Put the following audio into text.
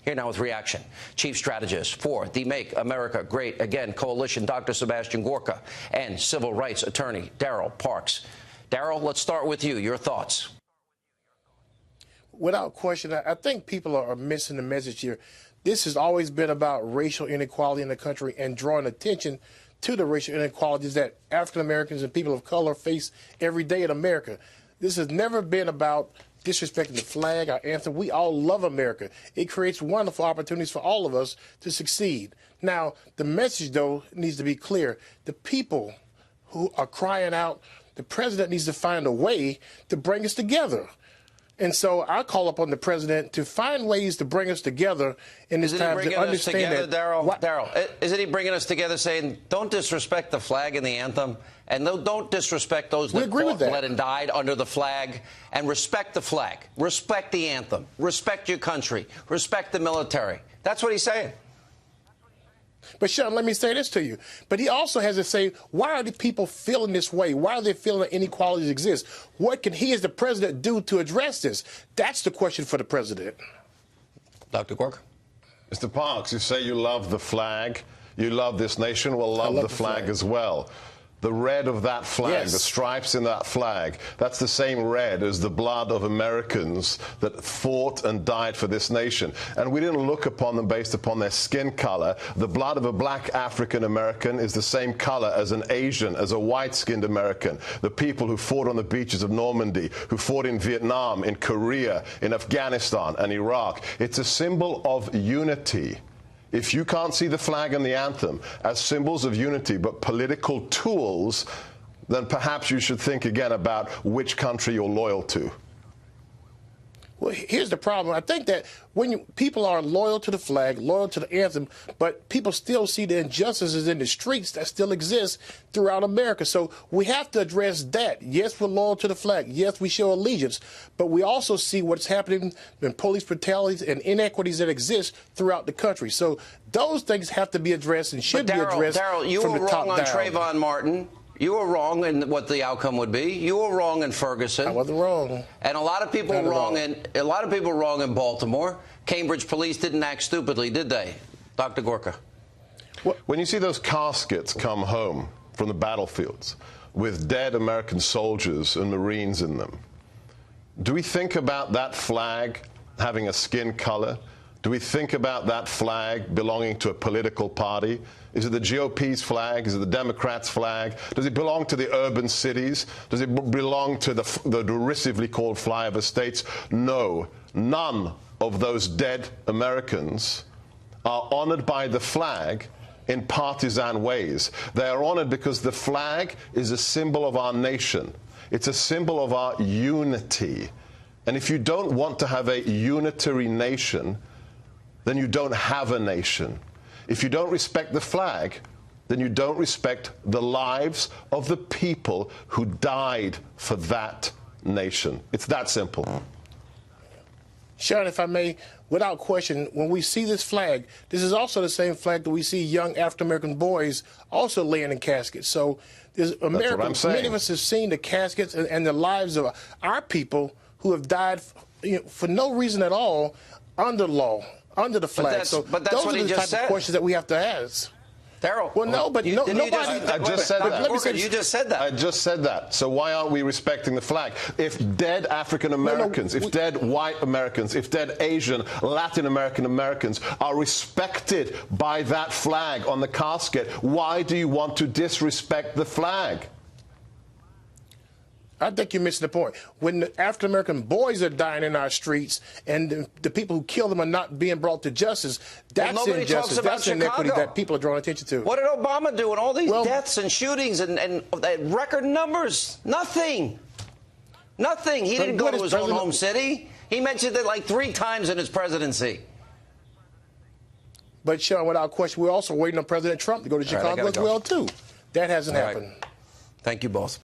Here now with reaction, Chief Strategist for the Make America Great Again Coalition, Dr. Sebastian Gorka, and civil rights attorney Daryl Parks. Daryl, let's start with you. Your thoughts. Without question, I think people are missing the message here. This has always been about racial inequality in the country and drawing attention to the racial inequalities that African Americans and people of color face every day in America. This has never been about disrespecting the flag, our anthem. We all love America. It creates wonderful opportunities for all of us to succeed. Now, the message, though, needs to be clear. The people who are crying out, the president needs to find a way to bring us together. And so I call upon the president to find ways to bring us together in this time to understand that. Daryl, isn't he bringing us together saying, don't disrespect the flag and the anthem, and don't disrespect those that fought, bled, and died under the flag, and respect the flag, respect the anthem, respect your country, respect the military. That's what he's saying. But, Sean, let me say this to you. But he also has to say, why are the people feeling this way? Why are they feeling that inequalities exist? What can he as the president do to address this? That's the question for the president. Dr. Gorka? Mr. Parks, you say you love the flag. You love this nation. Well, love the flag as well. The red of that flag, yes, the stripes in that flag, that's the same red as the blood of Americans that fought and died for this nation. And we didn't look upon them based upon their skin color. The blood of a black African American is the same color as an Asian, as a white-skinned American. The people who fought on the beaches of Normandy, who fought in Vietnam, in Korea, in Afghanistan, and Iraq. It's a symbol of unity. If you can't see the flag and the anthem as symbols of unity but political tools, then perhaps you should think again about which country you're loyal to. Well, here's the problem. I think that when people are loyal to the flag, loyal to the anthem, but people still see the injustices in the streets that still exist throughout America. So we have to address that. Yes, we're loyal to the flag. Yes, we show allegiance. But we also see what's happening in police brutalities and inequities that exist throughout the country. So those things have to be addressed and should be addressed Daryl, you from were the top wrong on down. Trayvon Martin. You were wrong in what the outcome would be. You were wrong in Ferguson. I wasn't wrong. And a lot of people were wrong in Baltimore. Cambridge police didn't act stupidly, did they? Dr. Gorka. When you see those caskets come home from the battlefields with dead American soldiers and Marines in them, do we think about that flag having a skin color? Do we think about that flag belonging to a political party? Is it the GOP's flag? Is it the Democrats' flag? Does it belong to the urban cities? Does it belong to the derisively called flyover states? No, none of those dead Americans are honored by the flag in partisan ways. They are honored because the flag is a symbol of our nation. It's a symbol of our unity. And if you don't want to have a unitary nation, then you don't have a nation. If you don't respect the flag, then you don't respect the lives of the people who died for that nation. It's that simple. Sharon, if I may, without question, when we see this flag, this is also the same flag that we see young African-American boys also laying in caskets. So there's America, many of us have seen the caskets and the lives of our people who have died for no reason at all under law, under the flag. But that's what he just said. Of questions that we have to ask. Daryl. Well, no, but nobody. I just said that. You just said that. I just said that. So why aren't we respecting the flag? If dead African Americans, if dead white Americans, if dead Asian, Latin American Americans are respected by that flag on the casket, why do you want to disrespect the flag? I think you're missing the point. When the African-American boys are dying in our streets and the people who kill them are not being brought to justice, that's injustice. That's inequity that people are drawing attention to. What did Obama do in all these deaths and shootings and record numbers? Nothing. Nothing. He didn't go to his own home city. He mentioned it like 3 times in his presidency. But, Sean, without question, we're also waiting on President Trump to go to Chicago as well, too. That hasn't happened. Thank you both.